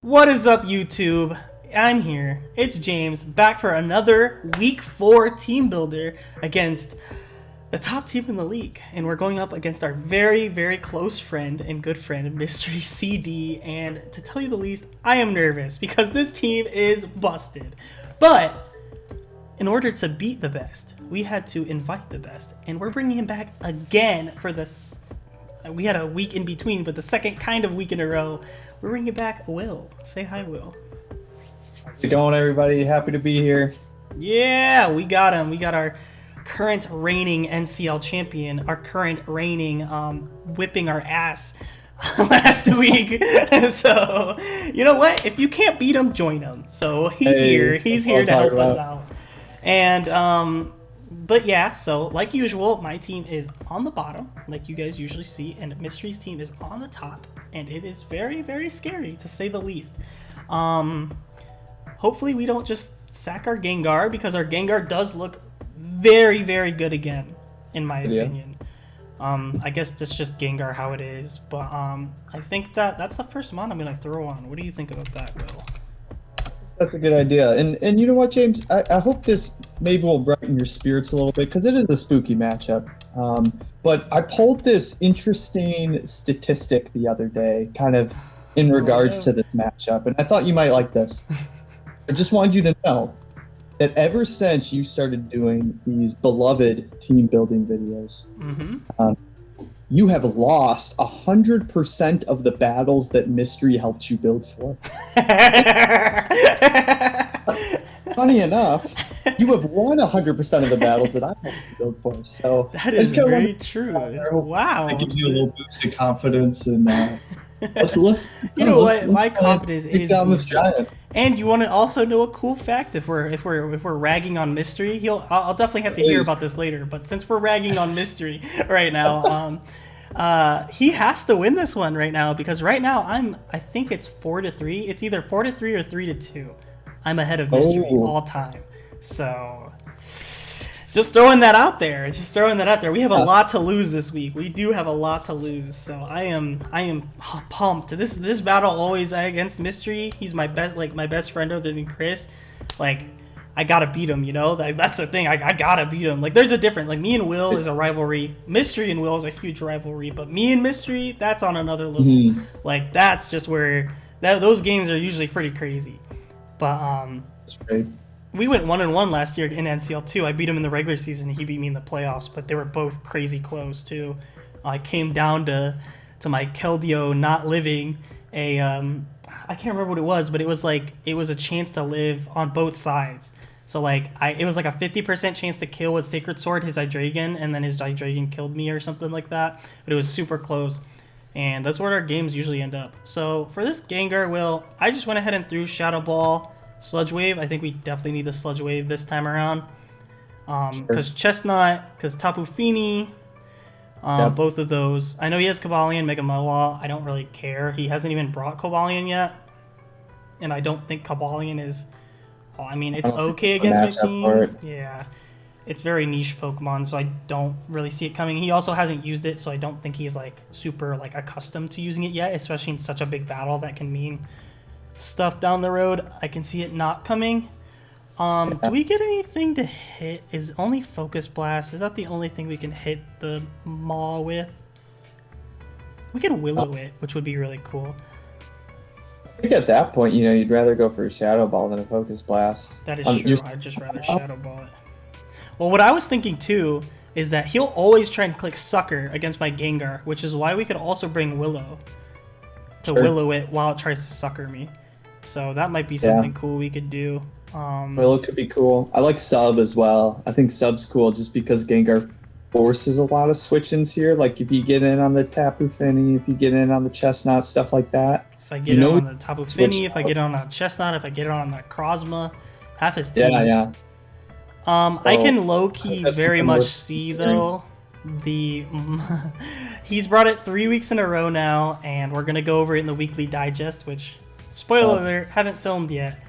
What is up, YouTube? I'm here. It's James, back for another Week 4 team builder against the top team in the league. And we're going up against our very, very close friend and good friend, Mystery CD. And to tell you the least, I am nervous because this team is busted. But in order to beat the best, we had to invite the best. And we're bringing him back again for this. We had a week in between, but the second kind of week in a row. We're bringing back Will. Say hi, Will. How's it going, everybody? Happy to be here. Yeah, we got him. We got our current reigning NCL champion, our current reigning whipping our ass last week. So, you know what? If you can't beat him, join him. So he's here. He's here to help us out. And but yeah, so like usual, my team is on the bottom, like you guys usually see, and Mystery's team is on the top, and it is very, very scary to say the least. Hopefully we don't just sack our Gengar, because our Gengar does look very, very good again, in my opinion. I guess it's just Gengar how it is, but I think that's the first mon I'm gonna throw on. What do you think about that, Will? That's a good idea. And you know what, James? I hope this maybe will brighten your spirits a little bit, because it is a spooky matchup. But I pulled this interesting statistic the other day, kind of in regards to this matchup, and I thought you might like this. I just wanted you to know that ever since you started doing these beloved team building videos, you have lost 100% of the battles that Mystery helped you build for. Funny enough, you have won 100% of the battles that I helped you build for. So that is very true. Wow. That gives you a little boost of confidence, and let's you know what? My confidence is down this giant. And you want to also know a cool fact? If we're ragging on Mystery, I'll definitely have to hear about this later. But since we're ragging on Mystery right now, he has to win this one right now, because right now I think it's 4-3. It's either 4-3 or 3-2. I'm ahead of Mystery all time. So just throwing that out there. We have a lot to lose this week. We do have a lot to lose. So I am pumped. This battle always against Mystery. He's my best friend other than Chris. Like, I gotta beat him, you know? That's the thing. I gotta beat him. Like, there's a difference. Like, me and Will is a rivalry. Mystery and Will is a huge rivalry. But me and Mystery, that's on another level. Like, that's just where those games are usually pretty crazy. But That's right. We went 1-1 last year in NCL2. I beat him in the regular season. He beat me in the playoffs, but they were both crazy close too. I came down to my Keldeo not living a I can't remember what it was, but it was a chance to live on both sides. So it was like a 50% chance to kill with Sacred Sword his Hydreigon, and then his Hydreigon killed me or something like that. But it was super close. And that's where our games usually end up. So for this Gengar, Will, I just went ahead and threw Shadow Ball, Sludge Wave. I think we definitely need the Sludge Wave this time around. Because Chestnut, because Tapu Fini, both of those. I know he has Cobalion, Mega Moa. I don't really care. He hasn't even brought Cobalion yet. And I don't think Cobalion is... Well, I mean, it's okay against my team. Yeah. It's very niche Pokemon, so I don't really see it coming. He also hasn't used it, so I don't think he's super accustomed to using it yet, especially in such a big battle that can mean stuff down the road. I can see it not coming. Do we get anything to hit? Is only Focus Blast? Is that the only thing we can hit the Maw with? We could Willow it, which would be really cool. I think at that point, you'd rather go for a Shadow Ball than a Focus Blast. That is true. I'd just rather Shadow Ball it. Well, what I was thinking too is that he'll always try and click Sucker against my Gengar, which is why we could also bring Willow to Willow it while it tries to Sucker me. So that might be something cool we could do. Willow could be cool. I like Sub as well. I think Sub's cool just because Gengar forces a lot of switch-ins here. Like if you get in on the Tapu Fini, if you get in on the Chestnut, stuff like that. If I get it on the Tapu Fini, if I get it on that Chestnut, if I get it on that Crozma, half his team. Yeah. So, I can low-key very much see, though, he's brought it 3 weeks in a row now, and we're going to go over it in the weekly digest, which, spoiler alert, haven't filmed yet,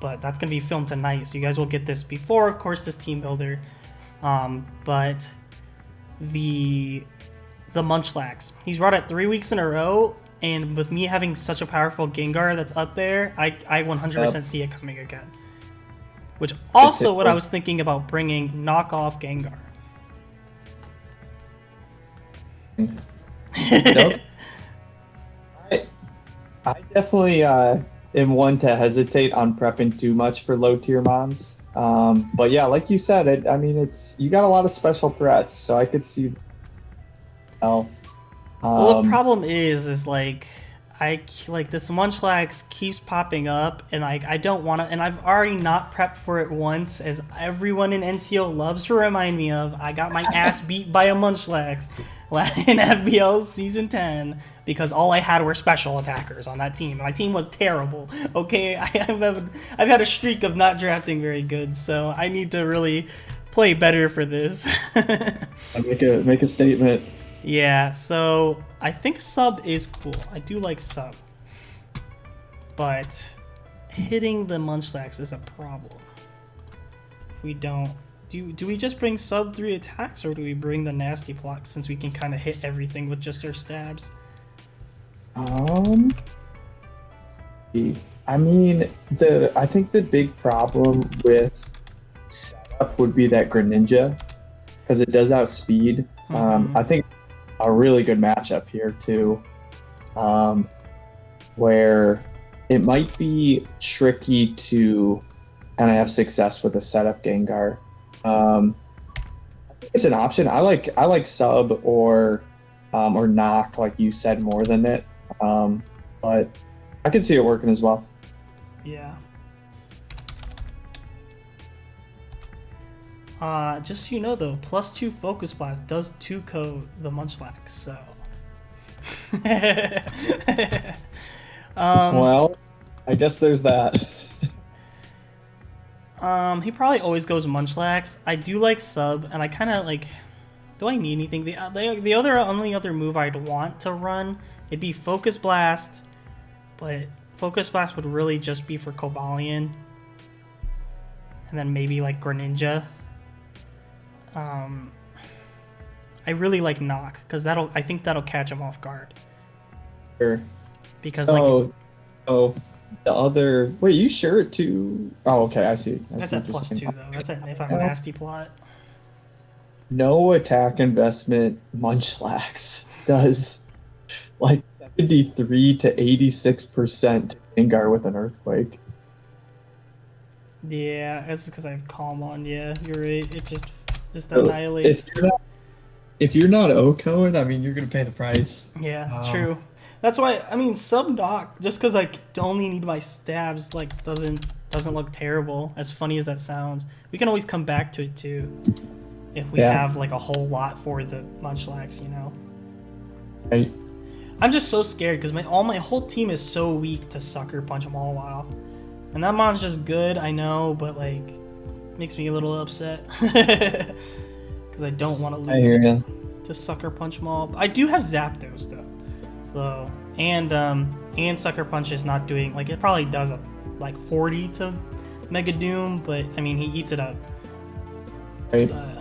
but that's going to be filmed tonight, so you guys will get this before, of course, this team builder. But the Munchlax, he's brought it 3 weeks in a row, and with me having such a powerful Gengar that's up there, I 100% see it coming again. Which also what I was thinking about bringing knockoff Gengar. Nope. I definitely am one to hesitate on prepping too much for low tier mons. But yeah, like you said, I mean, it's you got a lot of special threats, so I could see. Well, Well, the problem is like this Munchlax keeps popping up, and like I don't want to, and I've already not prepped for it once, as everyone in NCO loves to remind me of. I got my ass beat by a Munchlax in FBL Season 10 because all I had were special attackers on that team. My team was terrible. Okay, I've had a streak of not drafting very good, so I need to really play better for this. make a statement. Yeah, so I think sub is cool. I do like sub. But hitting the Munchlax is a problem. If we don't... Do we just bring sub 3 attacks, or do we bring the nasty plot since we can kind of hit everything with just our stabs? I mean, I think the big problem with setup would be that Greninja, because it does outspeed. I think a really good matchup here too, where it might be tricky to kind of have success with a setup Gengar. It's an option. I like sub or knock, like you said, more than it. But I can see it working as well. Yeah. Just so you know though, +2 Focus Blast does 2-ko the Munchlax, so. Well, I guess there's that. He probably always goes Munchlax. I do like sub, and I kind of like. Do I need anything? The only other move I'd want to run, it'd be Focus Blast, but Focus Blast would really just be for Cobalion, and then maybe like Greninja. I really like Knock because I think that'll catch him off guard. Sure. Because the other wait, you sure too? Oh, okay, I see. That's at +2 though. That's at if I'm a nasty plot. No attack investment Munchlax does like 73 to 86% Gengar with an Earthquake. Yeah, it's because I have Calm on. Yeah, you're right. It just annihilates. If you're not O-Coing, I mean, you're gonna pay the price. Yeah, true. That's why I mean sub knock, just because I only need my stabs, like doesn't look terrible. As funny as that sounds, we can always come back to it too, if we have like a whole lot for the Munchlax, you know. Right. I'm just so scared because my whole team is so weak to Sucker Punch Mawile, and that mon's just good, I know, but like makes me a little upset because I don't want to lose to Sucker Punch Maw. I do have Zapdos though. So and Sucker Punch is not doing like it probably does a like 40 to Mega Doom, but I mean he eats it up. Right. But,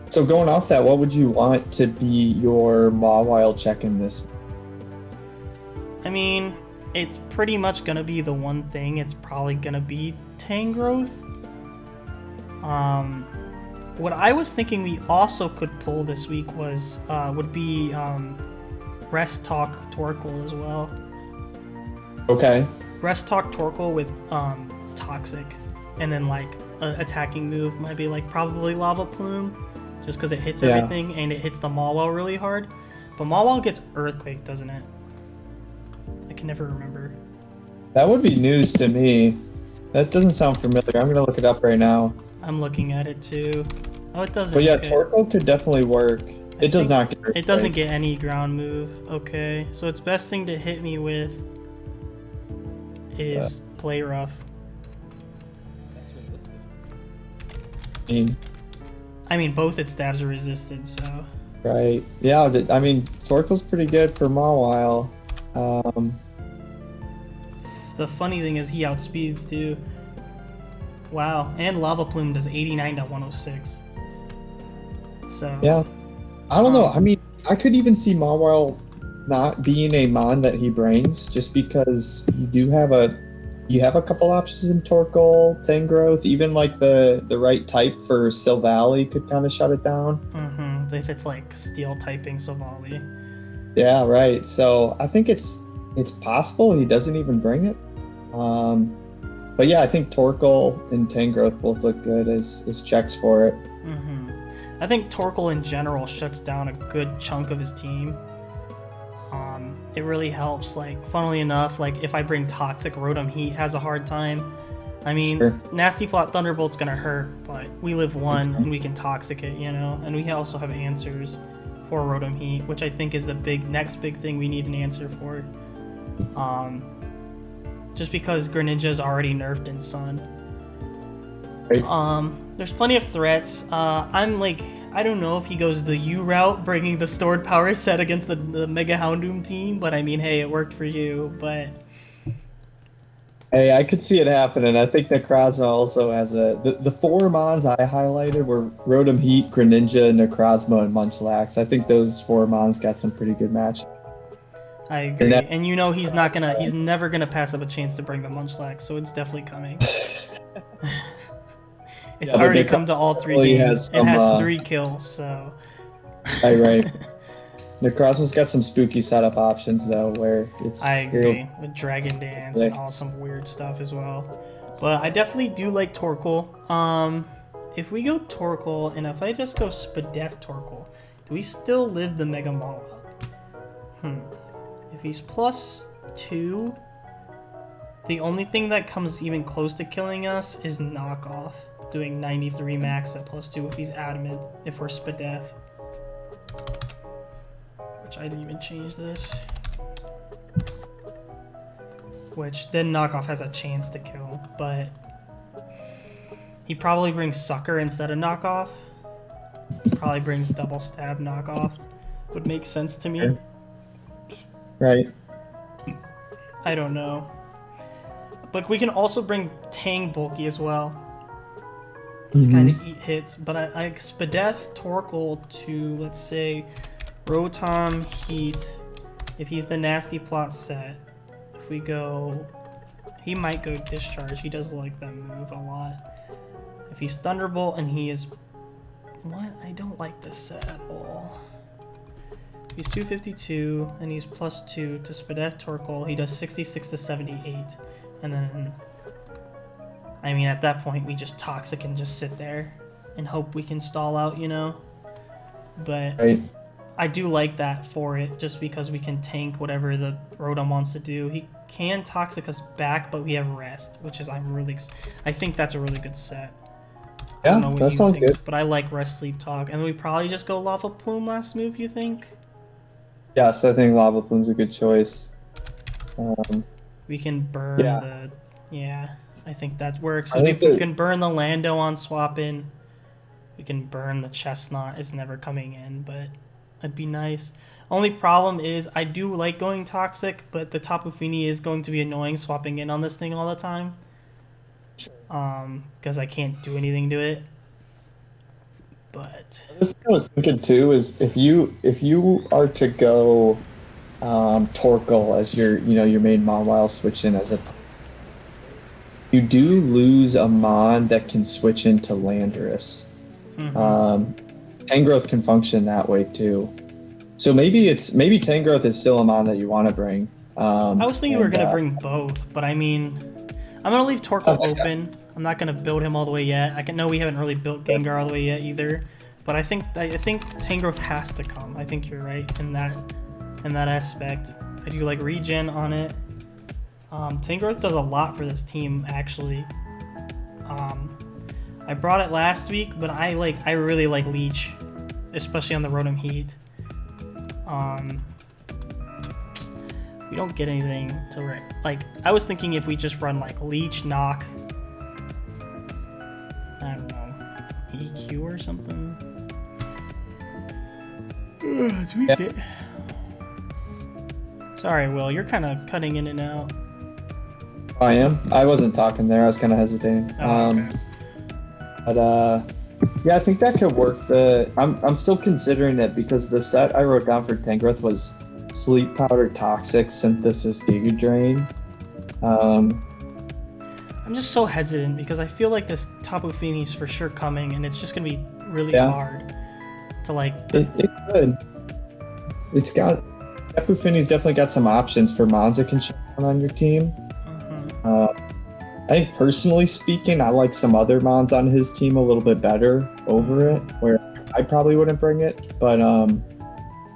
so going off that, what would you want to be your Mawile check in this? I mean, it's pretty much gonna be the one thing. It's probably gonna be Tangrowth. What I was thinking we also could pull this week was would be Rest Talk Torkoal as well. Okay. Rest Talk Torkoal with Toxic, and then like a attacking move might be like probably Lava Plume, just because it hits everything and it hits the Mawile really hard. But Mawile gets Earthquake, doesn't it? I can never remember. That would be news to me. That doesn't sound familiar. I'm gonna look it up right now. I'm looking at it too. Oh, it doesn't. But yeah, Torkoal could definitely work. It does not get Earthquake. It doesn't get any ground move. Okay, so its best thing to hit me with is Play Rough. I mean, both its stabs are resisted, so. Right. Yeah, I mean, Torkoal's pretty good for Mawile. The funny thing is he outspeeds too. Wow, and Lava Plume does 89 to 106. So. Yeah. I don't know. I mean, I could even see Mawile not being a mon that he brings, just because you have a couple options in Torkoal, Tangrowth, even like the right type for Silvally could kind of shut it down. If it's like steel typing Savali. Yeah, right. So I think it's possible he doesn't even bring it. Um, but yeah, I think Torkoal and Tangrowth both look good as checks for it. I think Torkoal in general shuts down a good chunk of his team. It really helps. Like, funnily enough, like if I bring Toxic, Rotom Heat has a hard time. I mean, Sure. Nasty Plot Thunderbolt's gonna hurt, but we live one and we can Toxic it, you know? And we also have answers for Rotom Heat, which I think is the next big thing we need an answer for. Just because Greninja's already nerfed in Sun. Right. There's plenty of threats. I'm like, I don't know if he goes the U route, bringing the stored power set against the Mega Houndoom team, but I mean, hey, it worked for you, but... Hey, I could see it happening. I think Necrozma also has the four mons I highlighted were Rotom Heat, Greninja, Necrozma, and Munchlax. I think those four mons got some pretty good matches. I agree. And you know he's never gonna pass up a chance to bring the Munchlax, so it's definitely coming. It's already come to all 3 games. It has 3 kills, so... Right. Necrozma's got some spooky setup options, though, where it's... I agree, with Dragon Dance and all some weird stuff as well. But I definitely do like Torkoal. If we go Torkoal, and if I just go Spadef Torkoal, do we still live the Mega Mall? If he's +2, the only thing that comes even close to killing us is Knockoff, doing 93 max at +2 if he's Adamant, if we're Spadef. Which I didn't even change this. Which then Knockoff has a chance to kill, but he probably brings Sucker instead of Knockoff. Probably brings Double Stab Knockoff. Would make sense to me. Right. I don't know. But we can also bring Tang Bulky as well. To kind of eat hits. But I like Spadef Torkoal to, let's say, Rotom Heat. If he's the Nasty Plot set. If we go... He might go Discharge. He does like that move a lot. If he's Thunderbolt and he is... What? I don't like this set at all. He's 252 and he's +2 to Spadef Torkoal. He does 66 to 78. And then, I mean, at that point, we just Toxic and just sit there and hope we can stall out, you know? But Right. I do like that for it, just because we can tank whatever the Rotom wants to do. He can Toxic us back, but we have Rest, which is, I think that's a really good set. Yeah, that sounds good. But I like Rest, Sleep, Talk. And then we probably just go Lava Plume last move, you think? Yes, I think Lava Plume's a good choice. We can burn I think that works. So we can burn the Lando on swap in. We can burn the Chestnut. It's never coming in, but it'd be nice. Only problem is I do like going Toxic, but the Tapu Fini is going to be annoying swapping in on this thing all the time. Because I can't do anything to it. But The thing I was thinking too is if you are to go Torkoal as your main mon while switching as a you do lose a mon that can switch into Landorus. Tangrowth can function that way too. So maybe Tangrowth is still a mon that you want to bring. I was thinking we were gonna bring both, but I mean, I'm gonna leave Torkoal open. I'm not gonna build him all the way yet. I know we haven't really built Gengar all the way yet either, but I think Tangrowth has to come. I think you're right in that aspect. I do like regen on it. Tangrowth does a lot for this team actually. I brought it last week, but I really like Leech, especially on the Rotom Heat. We don't get anything to I was thinking if we just run like Leech, Knock, I don't know, EQ or something. Sorry, Will, you're kind of cutting in and out. I am. I wasn't talking there. I was kind of hesitating. Okay. But yeah, I think that could work. I'm still considering it because the set I wrote down for Tangrowth was Sleep Powder, Toxic, Synthesis, Giga Drain. I'm just so hesitant because I feel like this Tapu Fini's for sure coming, and it's just gonna be really Yeah. hard to like. It could. It's got Tapu Fini's definitely got some options for mons that can shut down on your team. I think personally speaking, I like some other mons on his team a little bit better over it, where I probably wouldn't bring it, but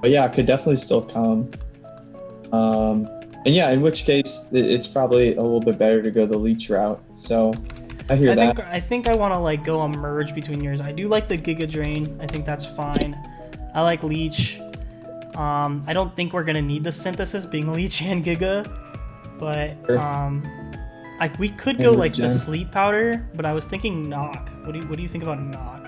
yeah, it could definitely still come. And yeah, in which case it's probably a little bit better to go the leech route. So I hear that. I think I want to like go a merge between yours. I do like the Giga Drain. I think that's fine. I like Leech. I don't think we're gonna need the Synthesis being Leech and Giga, but like we could go like the Sleep Powder. But I was thinking Knock. What do you think about Knock?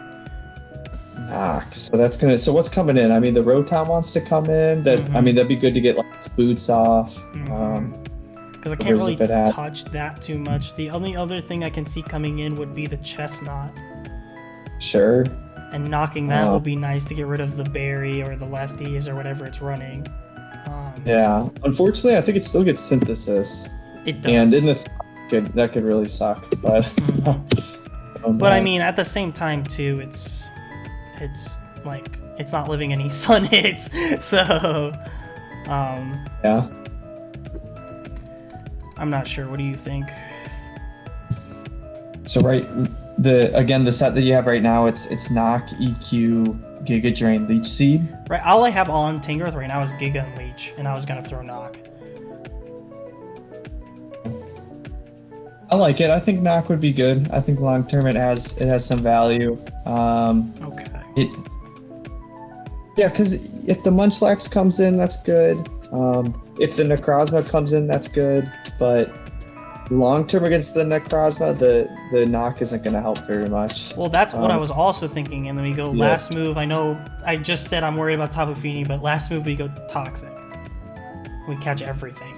Knock. So that's gonna. So what's coming in? I mean, the Rotom wants to come in. That I mean, that'd be good to get like its boots off. Because I can't really touch that too much. The only other thing I can see coming in would be the Chestnut. Sure. And knocking that will be nice to get rid of the berry or the lefties or whatever it's running. Yeah. Unfortunately, I think it still gets Synthesis. It does. And in this, that could really suck. But. But I mean, at the same time too, it's like it's not living any sun hits. So. Yeah. I'm not sure. What do you think? So the set that you have right now, it's Knock, EQ, Giga Drain, Leech Seed. Right. All I have on Tangrowth right now is Giga and Leech, and I was gonna throw Knock. I like it. I think Knock would be good. I think long term it has some value. Okay. Yeah, because if the Munchlax comes in, that's good. If the Necrozma comes in, that's good. But long term against the Necrozma, the Knock isn't going to help very much. Well, that's what I was also thinking. And then we go last move. I know I just said I'm worried about Tapu Fini, but last move we go Toxic. We catch everything.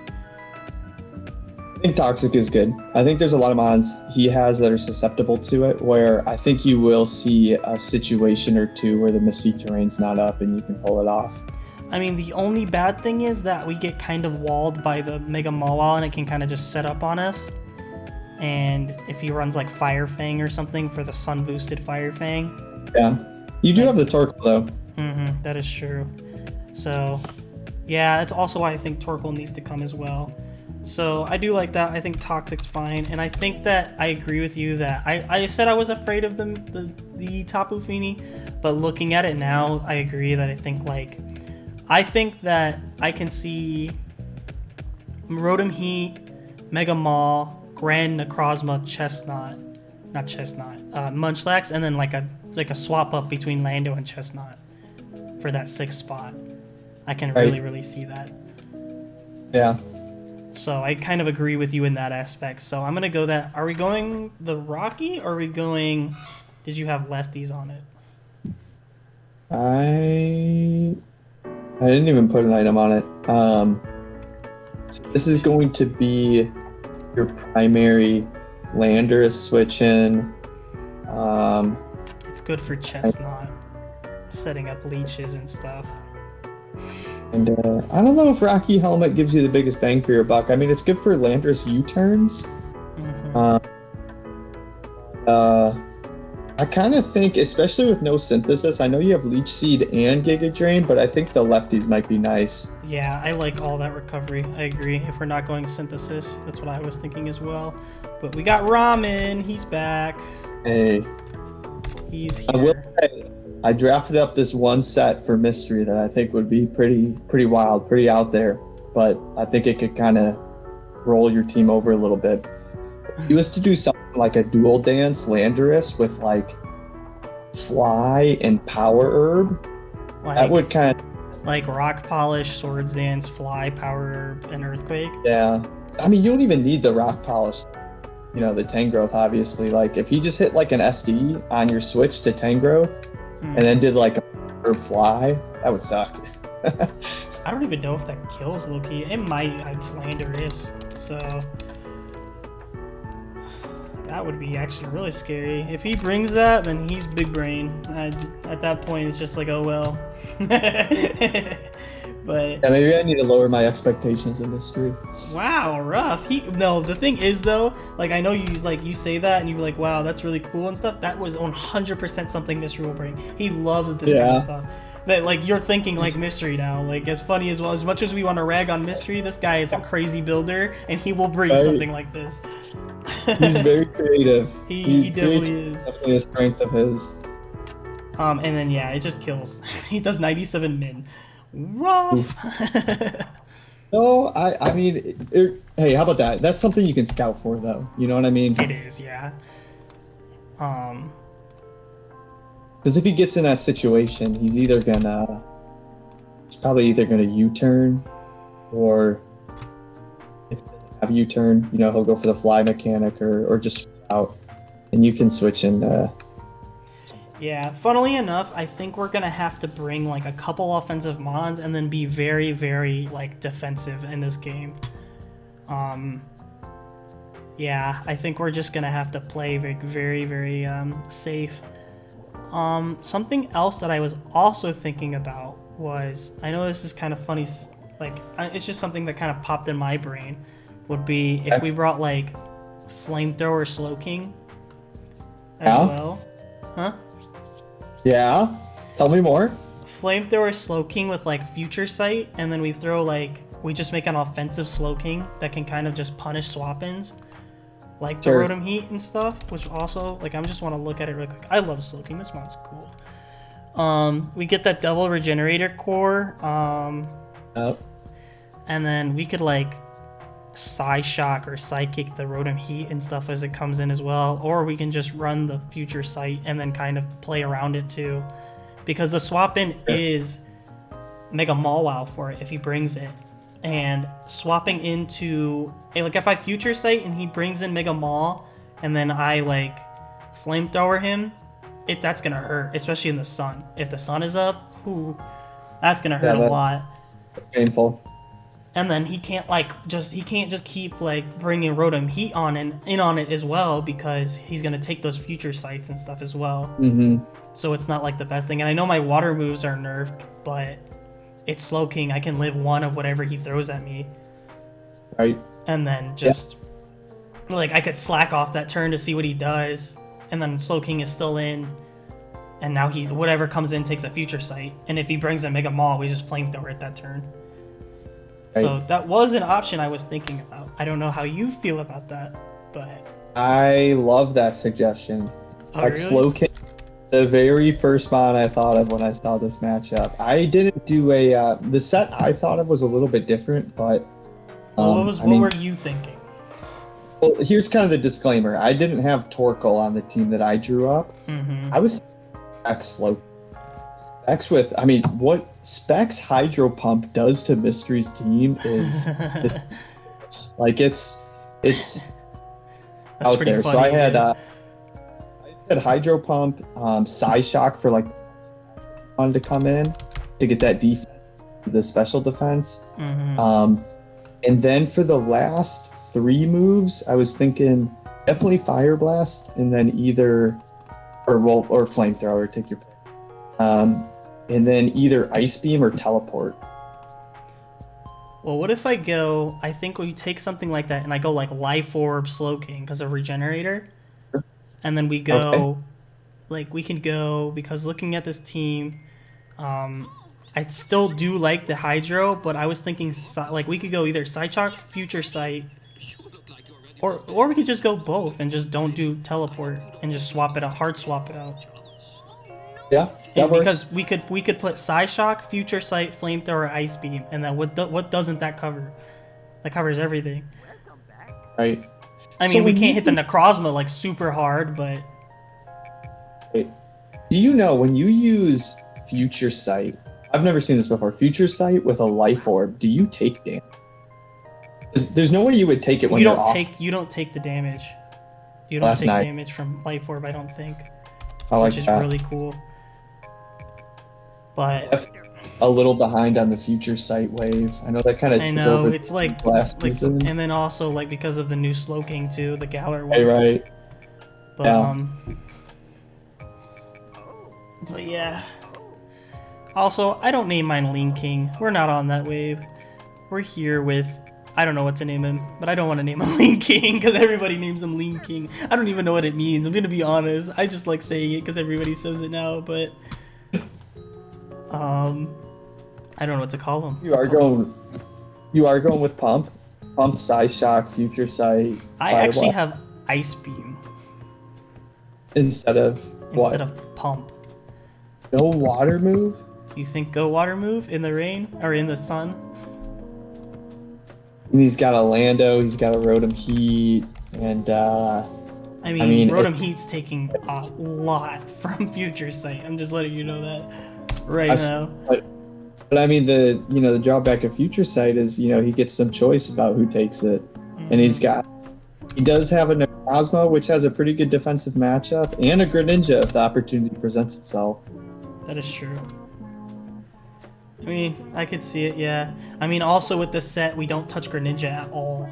I think Toxic is good. I think there's a lot of mons he has that are susceptible to it, where I think you will see a situation or two where the Misty Terrain's not up and you can pull it off. I mean, the only bad thing is that we get kind of walled by the Mega Mawile and it can kind of just set up on us. And if he runs like Fire Fang or something for the Sun boosted Fire Fang. Yeah. You do have the Torkoal though. That is true. So, yeah, that's also why I think Torkoal needs to come as well. So I do like that. I think Toxic's fine, and I think that I agree with you that I said I was afraid of the Tapu Fini, but looking at it now, I agree that I think that I can see Rotom Heat, Mega Maw, Grand Necrozma, Munchlax, and then like a swap up between Lando and Chestnut for that 6th spot. I can really see that. Yeah. So I kind of agree with you in that aspect. So I'm gonna go that. Are we going the Rocky, or are we going? Did you have lefties on it? I didn't even put an item on it. So this is going to be your primary Landorus switch in. It's good for Chestnut, setting up leeches and stuff. And I don't know if Rocky Helmet gives you the biggest bang for your buck. I mean, it's good for Landorus U-turns. I kind of think, especially with no Synthesis, I know you have Leech Seed and Giga Drain, but I think the lefties might be nice. Yeah, I like all that recovery. I agree. If we're not going Synthesis, that's what I was thinking as well. But we got Ramen. He's back. Hey. He's here. I will say, I drafted up this one set for Mystery that I think would be pretty wild, pretty out there, but I think it could kind of roll your team over a little bit. If you was to do something like a dual dance Landorus with like Fly and Power Herb, that would kind of... Like Rock Polish, Swords Dance, Fly, Power Herb, and Earthquake? Yeah. I mean, you don't even need the Rock Polish, the Tangrowth, obviously. Like, if you just hit like an SD on your switch to Tangrowth, and then did like a Herb Fly, that would suck. I don't even know if that kills Loki. It might. It's Landorus, so that would be actually really scary. If he brings that, then he's big brain. At that point, it's just like, oh well. But Yeah, maybe I need to lower my expectations in mystery. wow, rough. The thing is though, like I know you say that and you're like, wow, that's really cool and stuff. That was 100% something Mystery will bring. He loves this kind of Yeah. stuff. That like you're thinking like Mystery now. Like as funny as well, as much as we want to rag on Mystery, this guy is a crazy builder and he will bring Right. something like this. He's very creative. He definitely Creativity is is. definitely a strength of his. And then yeah, it just kills. He does 97 min. Rough. Oof. No, I mean, hey, how about that? That's something you can scout for, though. You know what I mean? It is, yeah. Um, Because if he gets in that situation, he's probably either gonna U-turn, or if he doesn't have U-turn, he'll go for the fly mechanic or just out, and you can switch in. yeah, funnily enough, I think we're gonna have to bring like a couple offensive mons and then be very, very like defensive in this game. Yeah, I think we're just gonna have to play very, very, very safe. Something else that I was also thinking about was, I know this is kind of funny, like it's just something that kind of popped in my brain, would be if we brought like flamethrower Slow King as Yeah? well. Huh? Yeah. Tell me more. Flamethrower Slow King with like Future Sight, and then we just make an offensive Slow King that can kind of just punish swap-ins, like the Sure. Rotom Heat and stuff, which also, like, I just want to look at it real quick. I love Slow King. This mod's cool. We get that Devil Regenerator core, Yep. and then we could like Psyshock or Psychic the Rotom Heat and stuff as it comes in as well, or we can just run the Future Sight and then kind of play around it too, because the swap in is Mega Mawile for it if he brings it, and swapping into like if I Future Sight and he brings in Mega Maw and then I like Flamethrower him, that's gonna hurt, especially in the sun. If the sun is up, that's gonna hurt a lot. Painful. And then he can't just keep like bringing Rotom Heat on and in on it as well, because he's gonna take those Future Sights and stuff as well. Mm-hmm. So it's not like the best thing. And I know my water moves are nerfed, but it's Slow King. I can live one of whatever he throws at me, Right. and then just like I could slack off that turn to see what he does, and then Slow King is still in, and now whatever comes in takes a Future Sight, and if he brings a Mega Maw, we just Flamethrower at that turn. Right. So that was an option I was thinking about. I don't know how you feel about that, but I love that suggestion. oh, Like really? Slow King, the very first mod I thought of when I saw this matchup. I didn't do the set I thought of was a little bit different, but Well, what were you thinking? well, here's kind of the disclaimer. I didn't have Torkoal on the team that I drew up. Mm-hmm. I was Slow. Specs what Specs Hydro Pump does to Mystery's team is it's That's out pretty there. funny. So I man. had Hydro Pump, Psyshock for like wanted to come in to get that defense, the special defense. Mhm. And then for the last 3 moves, I was thinking definitely Fire Blast, and then either or Flamethrower, take your pick. And then either Ice Beam or Teleport. Well, what if I think we take something like that and I go like Life Orb Slow King because of Regenerator, and then we go, like we can go, because looking at this team, I still do like the Hydro, but I was thinking like we could go either Psyshock, Future Sight, or we could just go both and just don't do Teleport and just swap it out, hard swap it out. Yeah, that works. Because we could put Psyshock, Future Sight, Flamethrower, Ice Beam, and then what doesn't that cover? That covers everything. Right. I mean, we can't hit the Necrozma like super hard, but Wait, do you know when you use Future Sight? I've never seen this before. Future Sight with a Life Orb. Do you take damage? There's no way you would take it when you you're don't off. take take the damage. You don't Last take night. damage from Life Orb, I don't think, I like which is that. really cool. But A little behind on the Future Sight wave. I know that kind of. I know it's like season. and then also like because of the new Slow King too, the Galar one. Hey, right. But Yeah. but yeah. Also, I don't name mine Lean King. We're not on that wave. We're here with, I don't know what to name him, but I don't want to name him Lean King because everybody names him Lean King. I don't even know what it means. I'm gonna be honest. I just like saying it because everybody says it now, but I don't know what to call him. You are going with Pump, Psyshock, Future Sight. I actually have Ice Beam instead of what? instead of Pump. No water move. You think go water move in the rain or in the sun? And he's got a Lando. He's got a Rotom Heat, and I mean Rotom it- Heat's taking a lot from Future Sight. I'm just letting you know that right now. But I mean the drawback of Future Sight is he gets some choice about who takes it, and he does have a Necrozma, which has a pretty good defensive matchup, and a Greninja if the opportunity presents itself. That is true. I mean, I could see it, yeah. I mean, also with this set, we don't touch Greninja at all.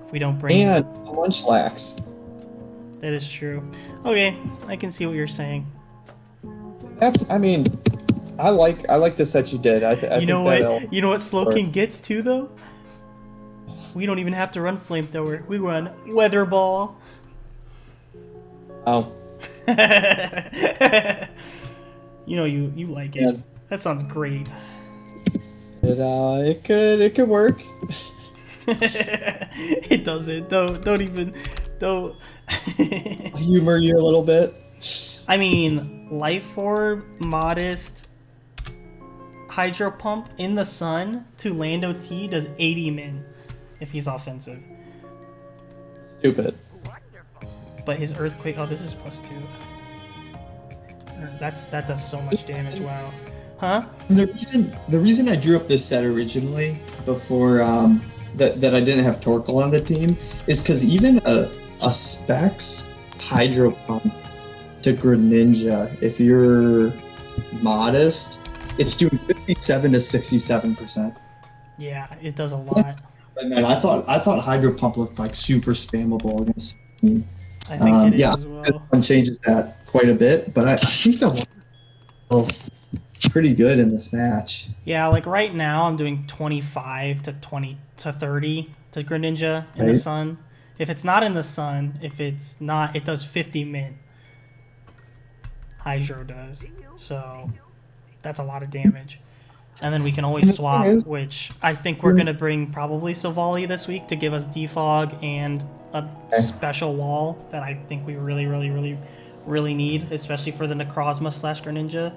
If we don't bring... And Munchlax. That is true. Okay, I can see what you're saying. I like the set you did. You know what Slowking gets too, though? We don't even have to run Flamethrower. We run Weather Ball. Oh. You like it. Yeah. That sounds great. It could work. It doesn't. Don't Humor you a little bit. I mean, Life Orb, Modest, Hydro Pump in the sun to Lando T does 80 min if he's offensive. Stupid. But his Earthquake, this is +2. That does so much damage, wow. Huh? The reason I drew up this set originally before that I didn't have Torkoal on the team is because even a Specs Hydro Pump to Greninja, if you're Modest, it's doing 57 to 67%. Yeah, it does a lot. But man, I thought Hydro Pump looked like super spammable against. I think it is as well. This one changes that quite a bit, but I think that one pretty good in this match. Yeah, like right now I'm doing 25 to 20 to 30 to Greninja in the sun. If it's not in the sun, if it's not, it does 50 min. Hydro does. So that's a lot of damage. And then we can always swap, which I think we're going to bring probably Savali this week to give us defog and a special wall that I think we really, really, really, really need, especially for the Necrozma / Greninja.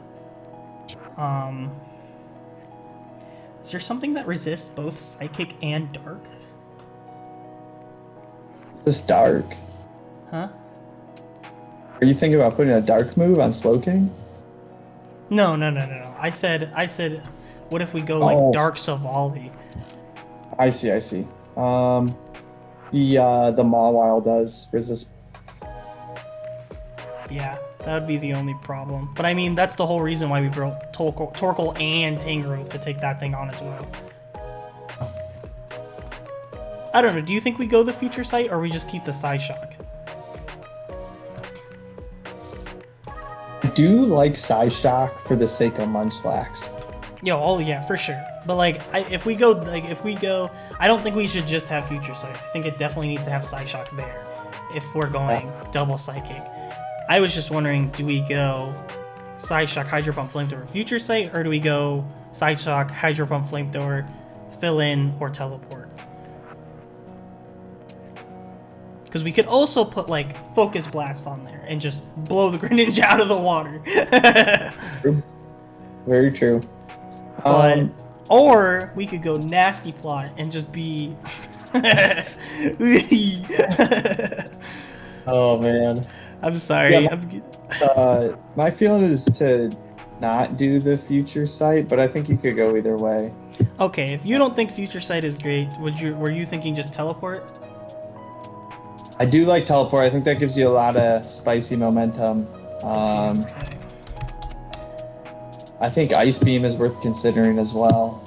Is there something that resists both Psychic and Dark? This Dark. Huh? Are you thinking about putting a Dark move on Slowking? No. I said, what if we go like Dark Savali? I see. The Mawile does resist. Yeah, that would be the only problem. But I mean, that's the whole reason why we brought Torkoal and Tangrowth to take that thing on as well. I don't know. Do you think we go the Future Sight or we just keep the Psyshock? I do like Psyshock for the sake of Munchlax. Yeah, for sure. But like, if we go, I don't think we should just have Future Sight. I think it definitely needs to have Psyshock there if we're going double Psychic. I was just wondering, do we go Psyshock, Hydro Pump, Flamethrower, Future Sight, or do we go Psyshock, Hydro Pump, Flamethrower, Fill In, or Teleport? Because we could also put like Focus Blast on there and just blow the Greninja out of the water. True. Very true. Or we could go Nasty Plot and just be. Oh man. I'm sorry. Yeah, my feeling is to not do the Future Sight, but I think you could go either way. Okay, if you don't think Future Sight is great, were you thinking just Teleport? I do like Teleport. I think that gives you a lot of spicy momentum. Okay. I think Ice Beam is worth considering as well.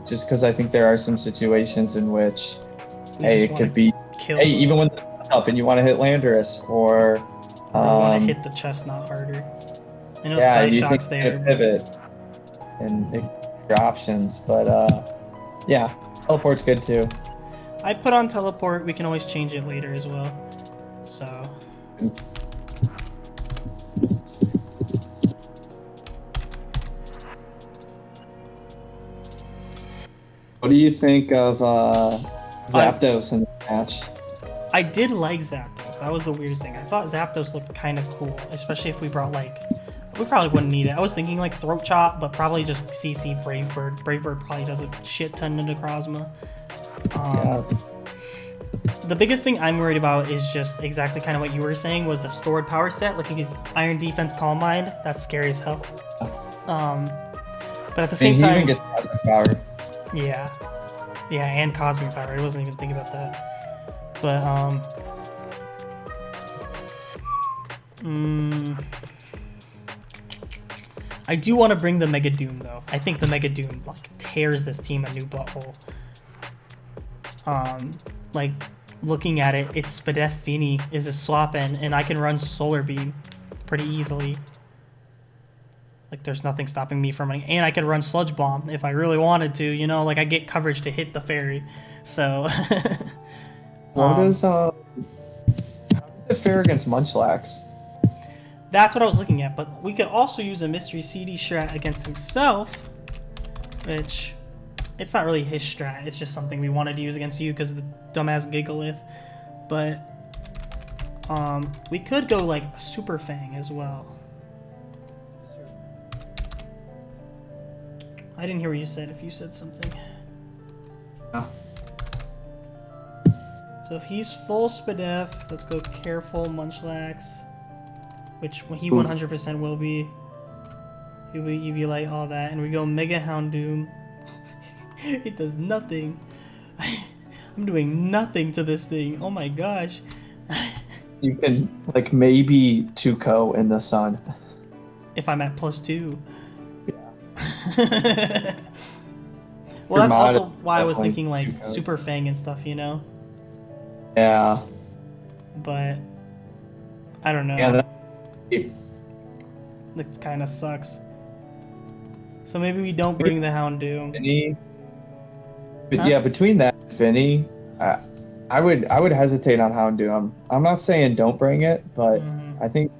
Just because I think there are some situations in which, it could be, even when it's up and you want to hit Landorus, or you want to hit the Chestnut harder. I know you think Psyshock's there. Pivot. and your options. But yeah, teleport's good too. I put on teleport. We can always change it later as well. So What do you think of I Zapdos in the match? I did like Zapdos. That was the weird thing. I thought Zapdos looked kind of cool, especially if we brought like. We probably wouldn't need it. I was thinking like Throat Chop, but probably just CC Brave Bird. Brave Bird probably does a shit ton into Necrozma. Yeah. The biggest thing I'm worried about is just exactly kind of what you were saying was the stored power set. Like if he's Iron Defense Calm Mind, that's scary as hell. But at the same He time, even gets Cosmic Power. yeah, yeah, and Cosmic Power. I wasn't even thinking about that. But I do want to bring the Mega Doom though. I think the Mega Doom like tears this team a new butthole. Like looking at it, it's Spadef Fini is a swap in, and I can run Solar Beam pretty easily. Like there's nothing stopping me from running, and I could run Sludge Bomb if I really wanted to. You know, like I get coverage to hit the fairy. So. How does it fare against Munchlax? That's what I was looking at, but we could also use a Mystery CD strat against himself, which it's not really his strat. It's just something we wanted to use against you because of the dumbass Gigalith. But we could go like Super Fang as well. I didn't hear what you said. If you said something. No. So if he's full Spadef, let's go Careful Munchlax. Which he 100% will be. He'll be Eviolite, all that. And we go Mega Houndoom. It does nothing. I'm doing nothing to this thing. Oh my gosh. You can, like, maybe Tuco in the sun. If I'm at +2. Yeah. Well, that's also why I was thinking, like, Super Fang and stuff, you know? Yeah. But I don't know. Yeah, That kind of sucks. So maybe we don't bring the Houndoom. Finny. But yeah, between that and Finny, I would hesitate on Houndoom. I'm not saying don't bring it, but I think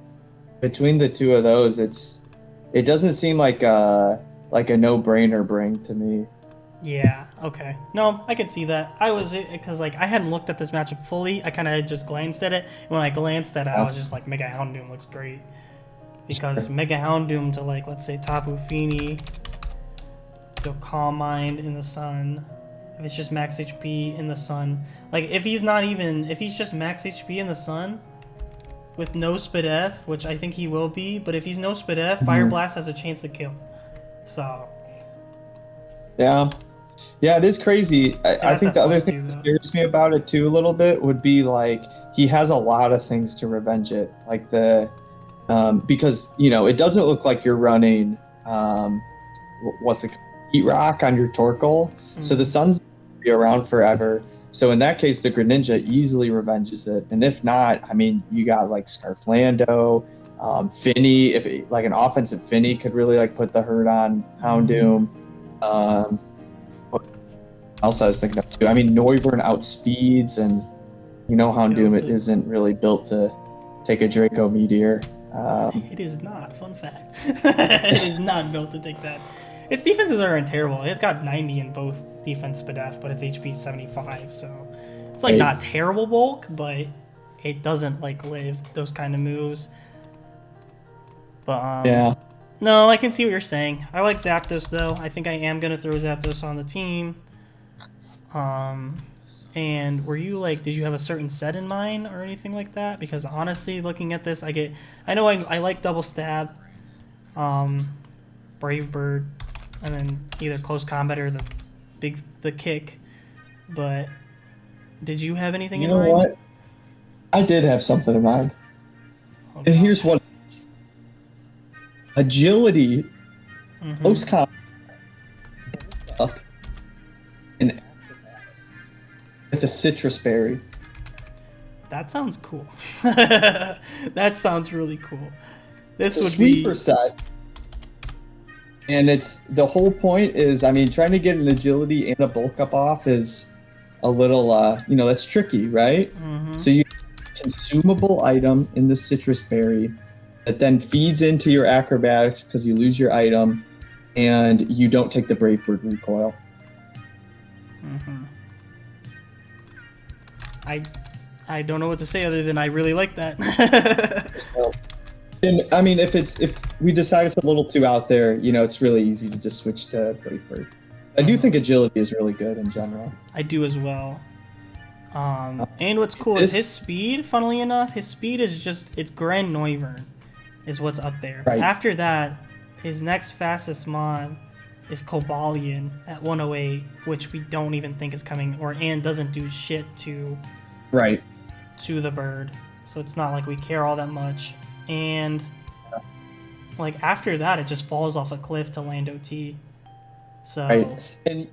between the two of those, it doesn't seem like a no-brainer bring to me. Yeah, okay. No, I could see that. I was, because like I hadn't looked at this matchup fully. I kind of just glanced at it. When I glanced at it, I was just like, Mega Houndoom looks great. Because Mega Houndoom to, like, let's say Tapu Fini. Let's go Calm Mind in the sun. If it's just max HP in the sun. Like, if he's just max HP in the sun with no Spadef, which I think he will be, but if he's no Spadef, Fire Blast has a chance to kill. So. Yeah. Yeah, it is crazy. I think the other thing that scares me about it too a little bit would be like he has a lot of things to revenge it. Like because it doesn't look like you're running what's it, Heat Rock on your Torkoal. So the sun's gonna be around forever. So in that case, the Greninja easily revenges it. And if not, I mean, you got like Scarflando, Finny. If like an offensive Finny could really like put the hurt on Houndoom. What else I was thinking of too? I mean, Noivern outspeeds, and Houndoom it isn't really built to take a Draco Meteor. It is not. Fun fact. It is not built to take that. Its defenses aren't terrible. It's got 90 in both defense Spadef, but its HP is 75, so it's like not terrible bulk, but it doesn't like live those kind of moves. But yeah. No, I can see what you're saying. I like Zapdos though. I think I am gonna throw Zapdos on the team. And were you like, did you have a certain set in mind or anything like that? Because honestly, looking at this, I know I like Double Stab, Brave Bird, and then either Close Combat or the kick. But did you have anything in mind? You know what? I did have something in mind. Oh, and here's what: agility, close combat, and with a citrus berry. That sounds cool. That sounds really cool. This would be sweeper side. And it's the whole point is, I mean, trying to get an agility and a bulk up off is a little, that's tricky, right? Mm-hmm. So you consumable item in the citrus berry that then feeds into your acrobatics because you lose your item and you don't take the brave bird recoil. Mm-hmm. I I don't know what to say other than I really like that. So, and I mean, if we decide it's a little too out there, it's really easy to just switch to brave bird. I do Uh-huh. think agility is really good in general. I do as well. Uh, And what's cool is this his speed. Funnily enough, his speed is just it's Grand Noivern, is what's up there. right, After that, his next fastest mon is Cobalion at 108, which we don't even think is coming, or and doesn't do shit right, to the bird. So it's not like we care all that much. And like after that, it just falls off a cliff to Lando T. right. So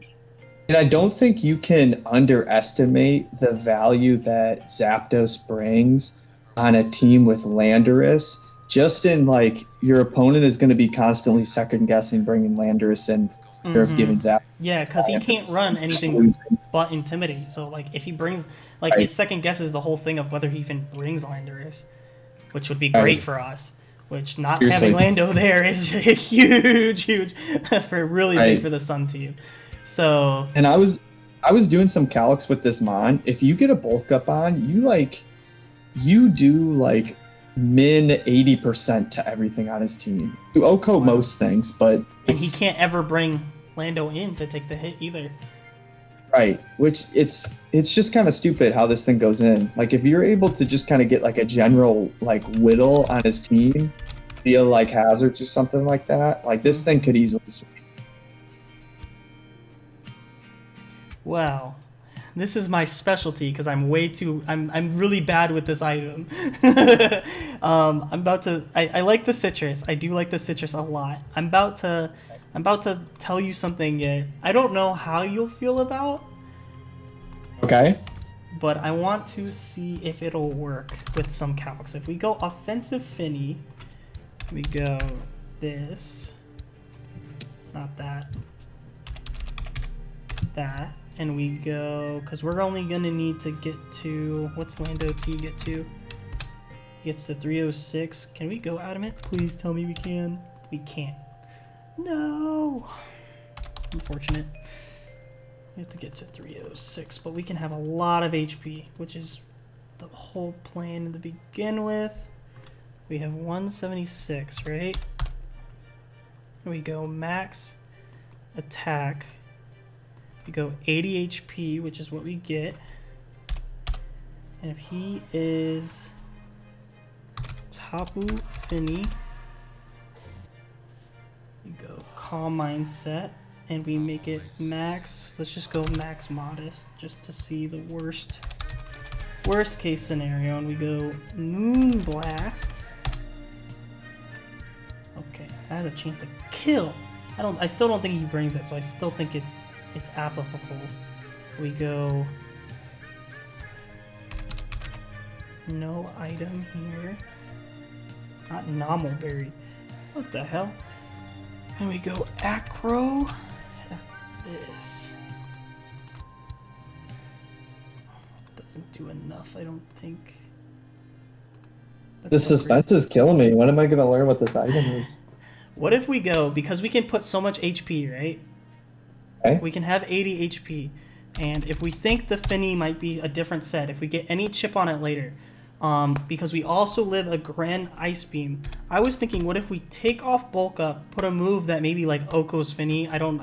And I don't think you can underestimate the value that Zapdos brings on a team with Landorus. Just in like your opponent is going to be constantly second guessing bringing Landorus in fear of giving Zapdos yeah, because he can't advantage run and just anything losing. but intimidate. So like if he brings like Right, it second guesses the whole thing of whether he even brings Landorus, which would be great right. for us. Which not having Seriously, Lando there is huge, huge for really big right. for the Sun team. So And I was doing some calcs with this mon. If you get a bulk up on, you do like min 80% to everything on his team. You Oko wow. most things, but And he it's can't ever bring Lando in to take the hit either. right, which it's just kind of stupid how this thing goes in. Like if you're able to just kind of get like a general like whittle on his team via like hazards or something like that, like this thing Mm-hmm. could easily sweep. Wow. This is my specialty because I'm really bad with this item. I'm about to I like the citrus. I do like the citrus a lot. I'm about to tell you something I don't know how you'll feel about, Okay. but I want to see if it'll work with some calcs. If we go offensive Finny, we go this, not that, that, and we go, because we're only going to need to get to, what's Lando T get to? He gets to 306. Can we go adamant? Please tell me we can. We can't. No. Unfortunate. We have to get to 306, but we can have a lot of HP, which is the whole plan to begin with. We have 176, right? We go max attack. We go 80 HP, which is what we get. And if he is Tapu Fini, we go calm mindset and we make it max. Let's just go max modest just to see the worst case scenario. And we go moon blast. Okay, that has a chance to kill. I still don't think he brings it, so I still think it's applicable. We go no item here. Not Nomelberry. What the hell? And we go acro. This doesn't do enough, I don't think. The That's so suspense crazy. is killing me. When am I going to learn what this item is? What if we go, because we can put so much HP, right? Okay. We can have 80 HP. And if we think the Finny might be a different set, if we get any chip on it later, because we also live a Grand Ice Beam, I was thinking, what if we take off Bulk Up, put a move that maybe like Oko's Finny, I don't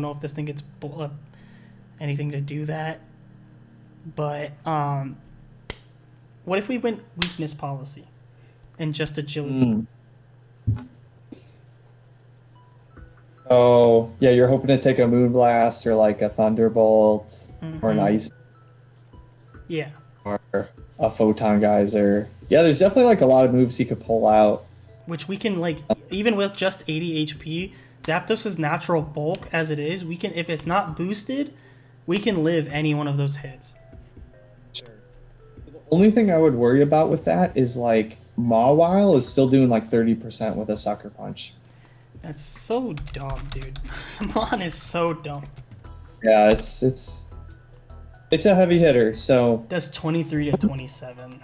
know if this thing gets anything to do that, but what if we went Weakness Policy and just Agility? Mm. Oh, yeah, you're hoping to take a Moonblast or like a Thunderbolt or an Mm-hmm. Ice Yeah. or a Photon Geyser. Yeah, there's definitely like a lot of moves he could pull out. Which we can like even with just 80 HP, Zapdos' natural bulk as it is, we can if it's not boosted, we can live any one of those hits. Sure. The only thing I would worry about with that is like Mawile is still doing like 30% with a Sucker Punch. That's so dumb, dude. Mon is so dumb. Yeah, it's a heavy hitter. So That's 23 to 27.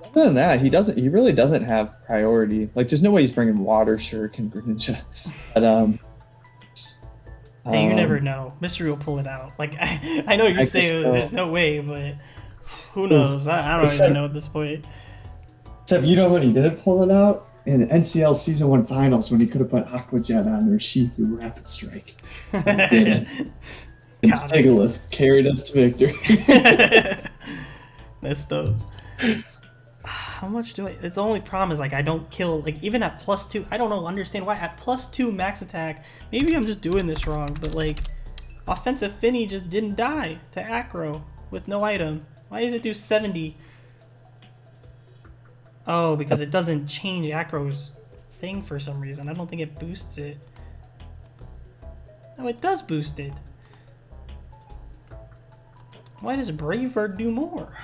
other than that, he really doesn't have priority. Like, there's no way he's bringing Water, Shuriken, Greninja. But Hey, you never um, know. Mystery will pull it out. Like I know you I guess say so. there's no way, but who Oof. knows? I don't even Except, know at this point. except you know when he didn't pull it out in NCL Season One Finals when he could have put Aqua Jet on or Shifu Rapid Strike, but he didn't. And Got him. Sigalith carried us to victory. Messed up. How much do I? The only problem is like I don't kill like even at +2. I don't know. Understand why at +2 max attack? Maybe I'm just doing this wrong, but like offensive Finny just didn't die to Acro with no item. Why does it do 70? Oh, because it doesn't change Acro's thing for some reason. I don't think it boosts it. No, it does boost it. Why does Brave Bird do more?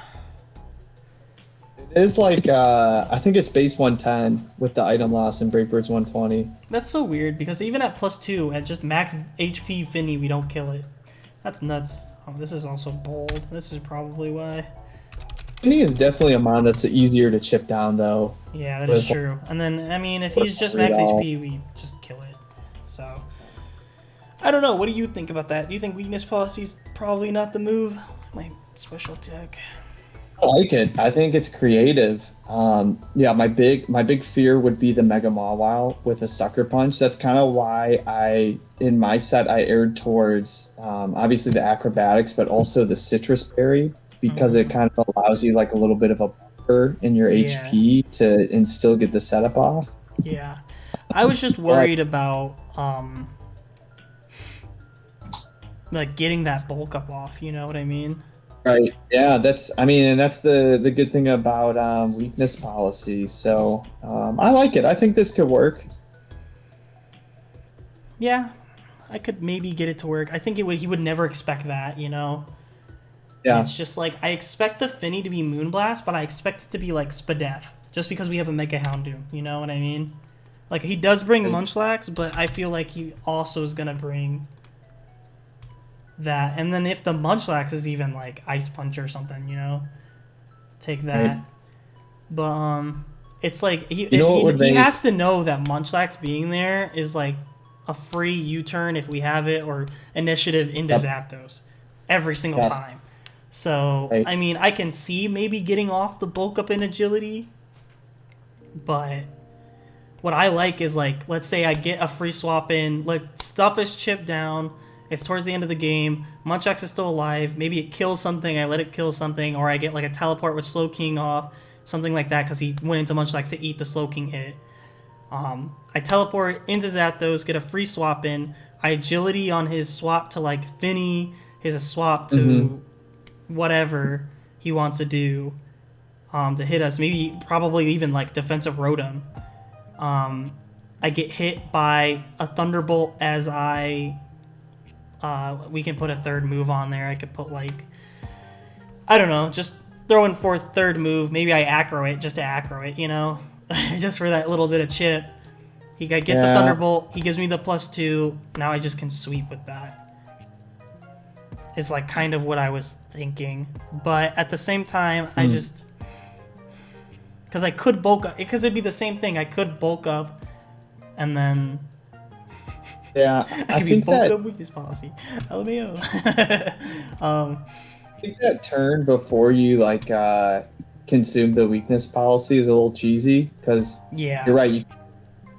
It is like I think it's base 110 with the item loss and Brave Bird's 120. That's so weird because even at +2, at just max HP Finny, we don't kill it. That's nuts. Oh, this is also bold. This is probably why. Finny is definitely a mon that's easier to chip down though. Yeah, that is true. And then, I mean, if he's just max HP, we just kill it. So, I don't know. What do you think about that? Do you think weakness policy is probably not the move? My special tech. I like it. I think it's creative. Yeah, my big fear would be the Mega Mawile with a Sucker Punch. That's kind of why in my set I erred towards obviously the acrobatics, but also the Citrus Berry because it kind of allows you like a little bit of a buffer in your Yeah. HP and still get the setup off. Yeah. I was just worried about, like, getting that bulk up off, you know what I mean? Right. Yeah, and that's the good thing about weakness policy. So I like it. I think this could work. Yeah, I could maybe get it to work. I think he would never expect that, you know? Yeah. It's just like, I expect the Finny to be Moonblast, but I expect it to be like Spadef, just because we have a Mega Houndoom, you know what I mean? Like, he does bring Munchlax, but I feel like he also is going to bring that. And then if the Munchlax is even like Ice Punch or something, you know? Take that. Right. But, it's like, he make has to know that Munchlax being there is like a free U-turn if we have it, or initiative into Zapdos every single Yes. time. So, Right. I mean, I can see maybe getting off the bulk up in agility, but what I like is, like, let's say I get a free swap in, like, stuff is chipped down, it's towards the end of the game, Munchlax is still alive, maybe it kills something, I let it kill something, or I get, like, a teleport with Slow King off, something like that, because he went into Munchlax to eat the Slow King hit. I teleport into Zapdos, get a free swap in, I agility on his swap to, like, Finny, his swap to whatever he wants to do to hit us. Maybe, probably even, like, defensive Rotom. I get hit by a Thunderbolt as we can put a third move on there. I could put, like, I don't know, just throwing forth third move. Maybe I aggro it just to aggro it, you know? Just for that little bit of chip. I get the Thunderbolt, he gives me the +2, now I just can sweep with that. Is like kind of what I was thinking. But at the same time, I just... Because I could bulk up, because it'd be the same thing. I could bulk up, and then... Yeah, I could be bulk up weakness policy. LMAO. I think that turn before you like consume the weakness policy is a little cheesy because Yeah. you're right. You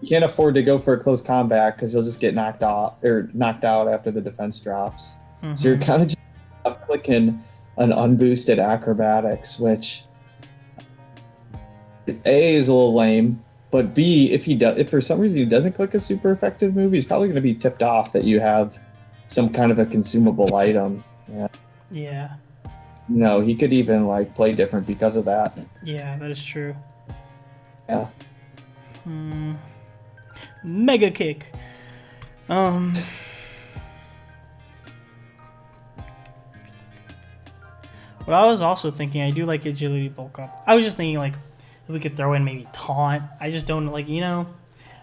can't afford to go for a close combat because you'll just get knocked out after the defense drops. So you're kind of just clicking an unboosted acrobatics, which A is a little lame, but B, if for some reason he doesn't click a super effective move, he's probably going to be tipped off that you have some kind of a consumable item. Yeah. Yeah. No, he could even like play different because of that. Yeah, that is true. Yeah. Mega Kick. What I was also thinking, I do like agility bulk up. I was just thinking, like, if we could throw in maybe taunt. I just don't, like, you know,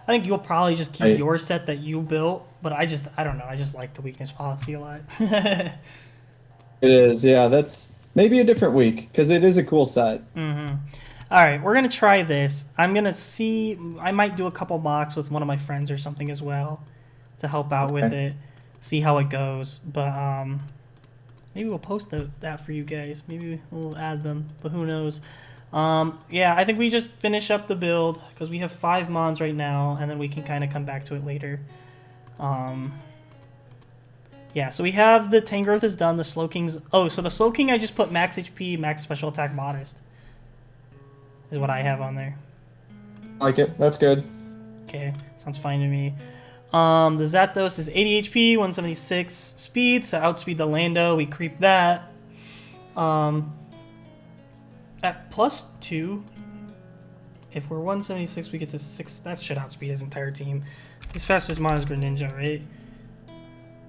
I think you'll probably just keep Right. your set that you built, but I don't know. I just like the weakness policy a lot. It is, yeah. That's maybe a different week because it is a cool set. All right, we're gonna try this. I'm gonna see. I might do a couple mocks with one of my friends or something as well to help out with Okay. it. See how it goes. But maybe we'll post that for you guys. Maybe we'll add them. But who knows? Yeah, I think we just finish up the build because we have 5 mons right now, and then we can kind of come back to it later. Yeah, so we have the Tangrowth is done. The Slowking's. Oh, so the Slowking I just put max HP, max special attack, modest is what I have on there. Like it. That's good. Okay, sounds fine to me. The Zapdos is 80 HP, 176 speed, so outspeed the Lando. We creep that. At +2, if we're 176, we get to 6. That should outspeed his entire team. His fastest mon is Greninja, right?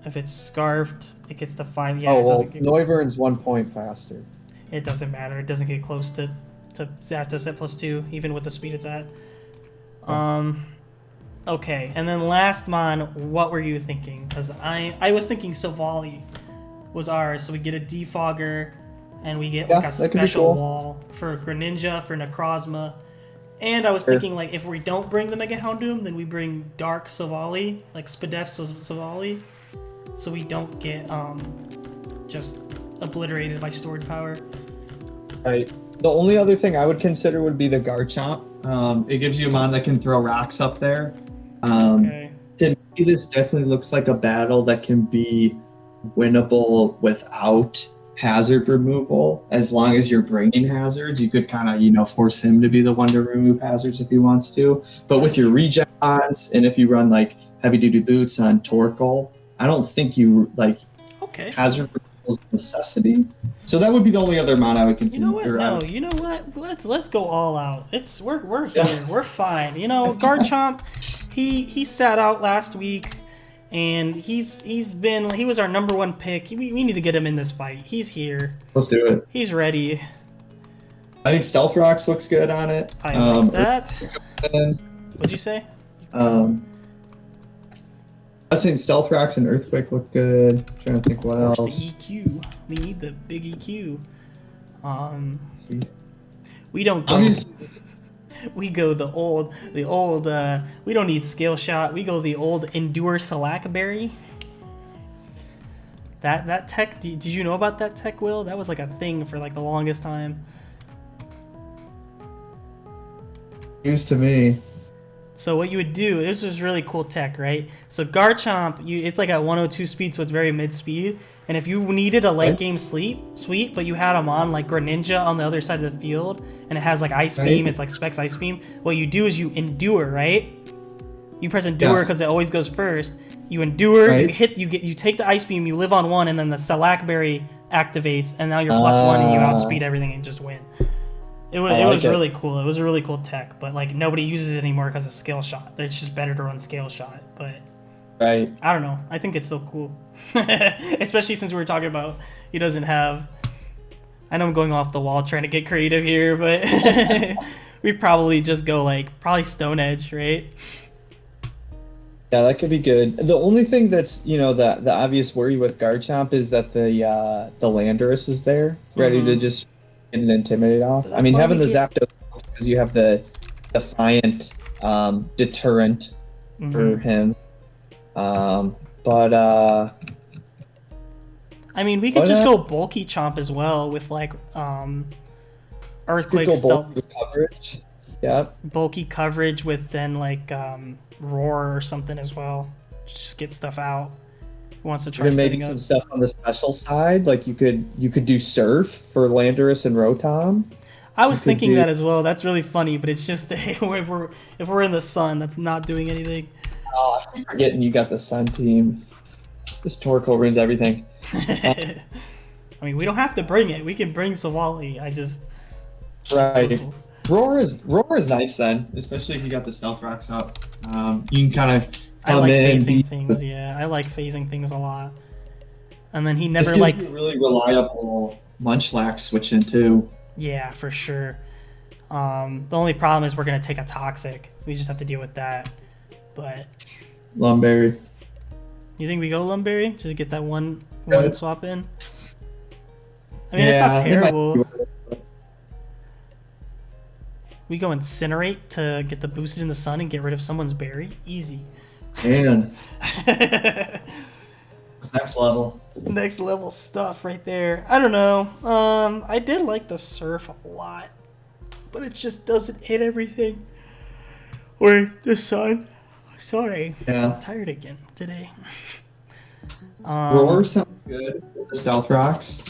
If it's Scarfed, it gets to 5. Yeah, Oh it well, doesn't get, Noivern's 1 point faster. it doesn't matter. It doesn't get close to Zapdos at +2, even with the speed it's at. Okay, and then last mon, what were you thinking? Because I was thinking Savali was ours, so we get a defogger, and we get like Yeah, a that could be special cool. wall for Greninja, for Necrozma. And I was thinking, like, if we don't bring the Mega Houndoom, then we bring Dark Savali, like Spadef Savali, so we don't get just obliterated by stored power. Right. The only other thing I would consider would be the Garchomp. It gives you a mon that can throw rocks up there. Okay. To me, this definitely looks like a battle that can be winnable without hazard removal. As long as you're bringing hazards, you could kind of, force him to be the one to remove hazards if he wants to. But with your regen ons, and if you run like heavy duty boots on Torkoal, I don't think you like Okay. hazard removal is a necessity. So that would be the only other mon I would You continue. know what? No, you know what? Let's go all out. We're here. Yeah. We're fine. You know, Garchomp, he sat out last week, and he was our #1 pick. We need to get him in this fight. He's here. Let's do it. He's ready. I think Stealth Rocks looks good on it. I like that. And, What'd you say? I think Stealth Rocks and Earthquake look good. Trying to think what Of else. course, the EQ. We need the big EQ. See. We don't go. Obviously, We go the old. We don't need Scale Shot. We go the old Endure Salackberry. That tech. Did you know about that tech, Will? That was like a thing for like the longest time. news to me. So what you would do, this was really cool tech, right? So Garchomp, it's like at 102 speed, so it's very mid speed. And if you needed a late game sweep, but you had him on like Greninja on the other side of the field, and it has like Ice Beam, it's like Specs Ice Beam. What you do is you endure, right? You press endure because it always goes first. You endure, you take the Ice Beam, you live on 1, and then the Salackberry activates, and now you're +1 and you outspeed everything and just win. It was really cool. It was a really cool tech, but like nobody uses it anymore because of Scale Shot. It's just better to run Scale Shot, but I don't know. I think it's still cool, especially since we were talking about he doesn't have. I know I'm going off the wall trying to get creative here, but we probably just go like Stone Edge, right? Yeah, that could be good. The only thing that's the obvious worry with Garchomp is that the Landorus is there, ready to just get an Intimidate off. I mean, having the Zapdos because you have the Defiant deterrent for him. But I mean, we could just go bulky chomp as well with like Earthquake stealth coverage. Yeah. Bulky coverage with then like roar or something as well. Just get stuff out. Who wants to try maybe some stuff on the special side, like you could do Surf for Landorus and Rotom. I was thinking that as well. That's really funny, but it's just if we're in the sun, that's not doing anything. Oh, I keep forgetting you got the Sun team. This Torkoal ruins everything. I mean, we don't have to bring it. We can bring Savali. Right. Roar is nice then, especially if you got the Stealth Rocks up. You can kind of I like phasing things. Yeah, I like phasing things a lot. And then he never like a really reliable Munchlax switch in too. Yeah, for sure. The only problem is we're gonna take a Toxic. We just have to deal with that. But Lumberry. you think we go Lumberry? Just get that one Good. swap in? I mean, it's not Yeah, it might be terrible. worth it. We go Incinerate to get the boosted in the sun and get rid of someone's berry. Easy. Man, it's next level. Next level stuff right there. I don't know. I did like the surf a lot, but it just doesn't hit everything. Or the sun. Sorry, Yeah. I'm tired again today. Roar sounds good with the stealth rocks.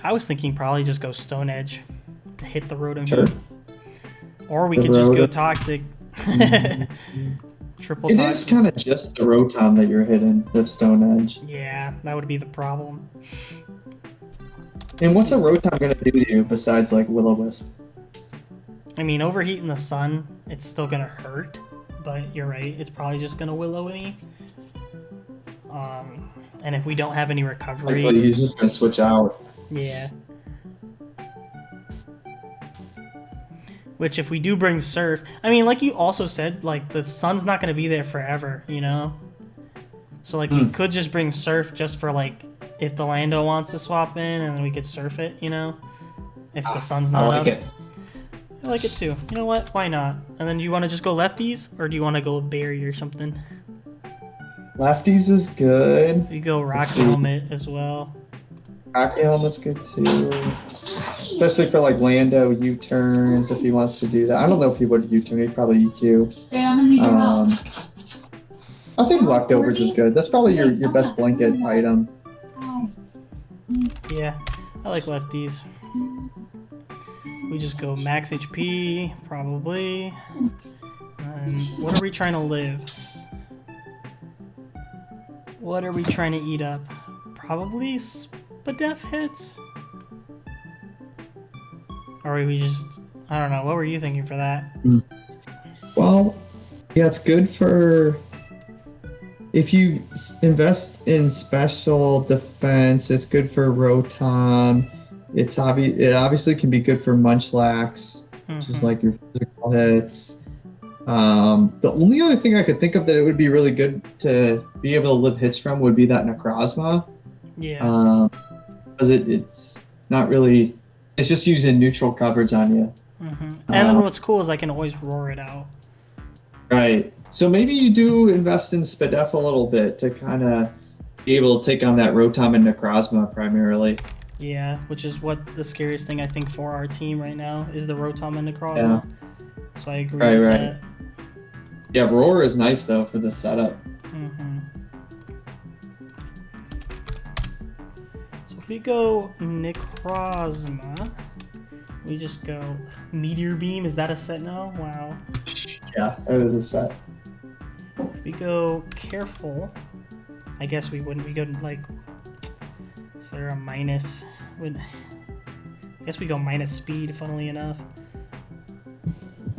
I was thinking probably just go Stone Edge to hit the Rotom Sure. Heat. Or we The could just go Rotom. Toxic. Triple It Toxic. is kind of just the Rotom that you're hitting with Stone Edge. Yeah, that would be the problem. And what's a Rotom gonna do to you besides like Will-O-Wisp? I mean, overheating the sun, it's still gonna hurt, but you're right. It's probably just gonna Willow me. And if we don't have any recovery, Like, he's just gonna switch out. yeah. Which, if we do bring Surf, I mean, like you also said, like the sun's not gonna be there forever, you know. So like we could just bring Surf just for like if the Lando wants to swap in, and then we could Surf it, you know. If the sun's I not like up. it. I like it too. You know what? Why not? And then you want to just go lefties, or do you want to go Berry or something? Lefties is good. You go Let's Rocky see. Helmet as well. Rocky Helmet's good too. Especially for like Lando U-turns if he wants to do that. I don't know if he would U-turn, he'd probably EQ. I think Leftovers is good. That's probably your best blanket item. Yeah, I like lefties. We just go max HP, probably. And what are we trying to live? What are we trying to eat up? Probably Spadef hits? Or we just... I don't know. What were you thinking for that? Well, yeah, it's good for if you invest in special defense. It's good for Rotom. It obviously can be good for Munchlax, which is like your physical hits. The only other thing I could think of that it would be really good to be able to live hits from would be that Necrozma. Yeah. Because it's not really. It's just using neutral coverage on you. And then what's cool is I can always roar it out. Right. So maybe you do invest in Spadef a little bit to kind of be able to take on that Rotom and Necrozma primarily. Yeah, which is what the scariest thing I think for our team right now is the Rotom and Necrozma. So I agree with that. Yeah, Roar is nice though for the setup. So if we go Necrozma, we just go Meteor Beam. Is that a set now? Wow. Yeah, that is a set. If we go Careful, I guess we wouldn't. We go like, is there a minus? I guess we go minus speed, funnily enough.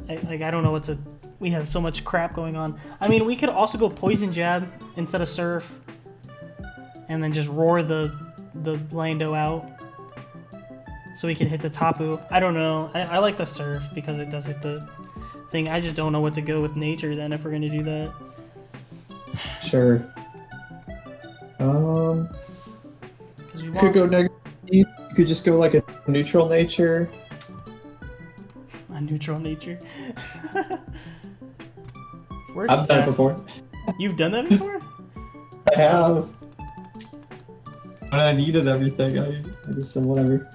I don't know what to... We have so much crap going on. I mean, we could also go Poison Jab instead of Surf. And then just roar the Lando out. So we can hit the Tapu. I don't know. I like the Surf because it does hit the thing. I just don't know what to go with Nature then if we're going to do that. Sure. Because we Could go negative. You could just go like a neutral nature. A neutral Nature. Where's I've done it Sassy? before. You've done that before? I have. When I needed everything, I just said whatever.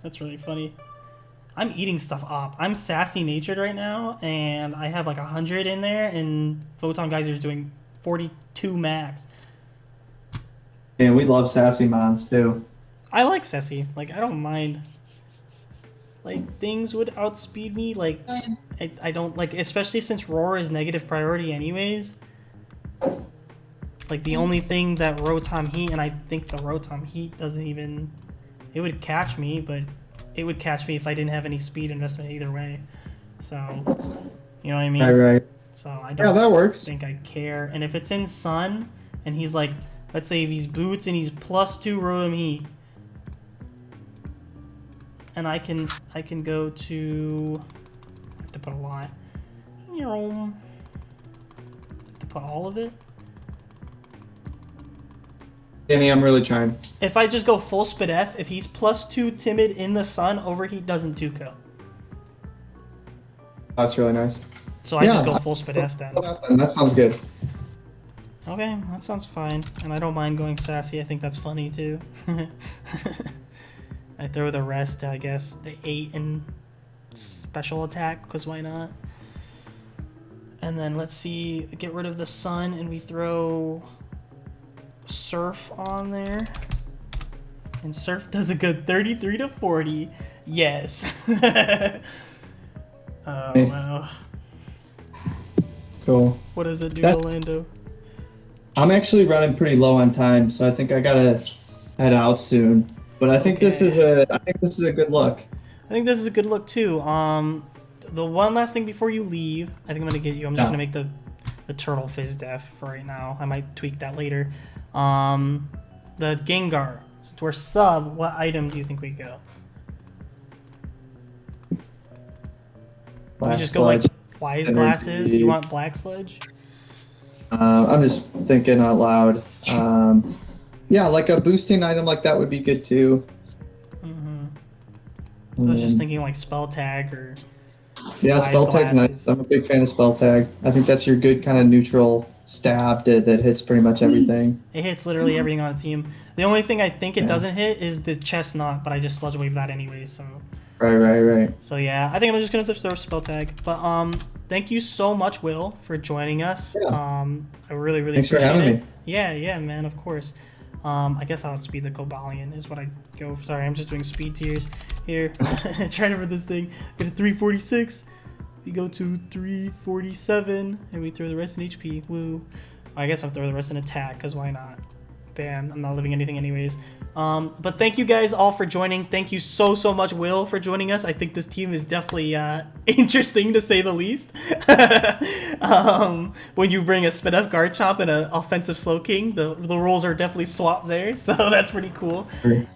That's really funny. I'm eating stuff up. I'm sassy natured right now, and I have like 100 in there, and Photon Geyser is doing 42 max. And we love sassy mons too. I like sassy. Like, I don't mind. Like, things would outspeed me. Like, I don't, like, especially since Roar is negative priority anyways. Like, the only thing that Rotom Heat, and I think the Rotom Heat doesn't even... It would catch me, but it would catch me if I didn't have any speed investment either way. So, you know what I mean? Right. So I don't Yeah, that works. think I care. And if it's in Sun, and he's like, let's say if he's Boots and he's +2 Rotom Heat, and I can go to... I have to put put a lot. You know, to put all of it. Danny, I'm really trying. If I just go full Spadef, if he's +2 timid in the sun, overheat doesn't 2-kill. That's really nice. So I just go full Spadef then. That sounds good. Okay, that sounds fine. And I don't mind going sassy. I think that's funny too. I throw the rest, I guess, the 8 in special attack, because why not? And then let's see, get rid of the sun and we throw Surf on there. And Surf does a good 33 to 40. Yes. Oh, wow. Cool. What does it do to Lando? I'm actually running pretty low on time, so I think I gotta head out soon. But I think this is a good look. I think this is a good look too. The one last thing before you leave, I think I'm just gonna make the turtle fizz def for right now. I might tweak that later. The Gengar. Since we're sub, what item do you think we go? We just go like Wise Glasses. You want Black Sludge? I'm just thinking out loud. Yeah, like a boosting item like that would be good too. I was just thinking like Spell Tag or. Yeah, Spell Tag's nice. I'm a big fan of Spell Tag. I think that's your good kind of neutral stab that hits pretty much everything. It hits literally everything on the team. The only thing I think it doesn't hit is the Chestnut, but I just Sludge Wave that anyway, so. Right. So yeah, I think I'm just gonna throw Spell Tag. But thank you so much, Will, for joining us. Yeah. I really Thanks appreciate for having it. me. Yeah, man, of course. I guess I'll speed the Cobalion is what I go for. Sorry, I'm just doing speed tiers here. Trying for this thing. Get a 346. We go to 347, and we throw the rest in HP. Woo. I guess I'll throw the rest in attack, because why not? Bam, I'm not living anything anyways. But thank you guys all for joining. Thank you so much, Will, for joining us. I think this team is definitely interesting, to say the least. When you bring a Spadef Garchomp and an offensive Slowking, the roles are definitely swapped there, so that's pretty cool.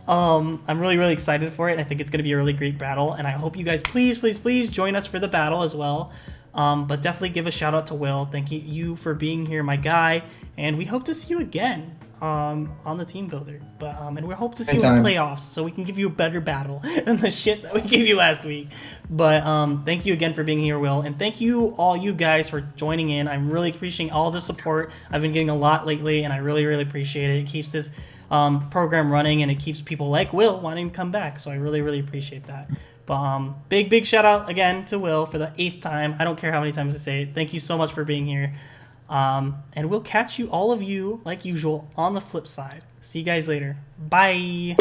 I'm really excited for it. I think it's going to be a really great battle, and I hope you guys please join us for the battle as well. But definitely give a shout out to Will. Thank you for being here, my guy, and we hope to see you again on the team builder. But and we hope to see you in the playoffs, so we can give you a better battle than the shit that we gave you last week. But thank you again for being here, Will, and thank you all you guys for joining in. I'm really appreciating all the support. I've been getting a lot lately, and I really appreciate it. It keeps this program running, and it keeps people like Will wanting to come back, so I really appreciate that. But big shout out again to Will for the 8th time. I don't care how many times I say it. Thank you so much for being here. And we'll catch all of you, like usual, on the flip side. See you guys later. Bye.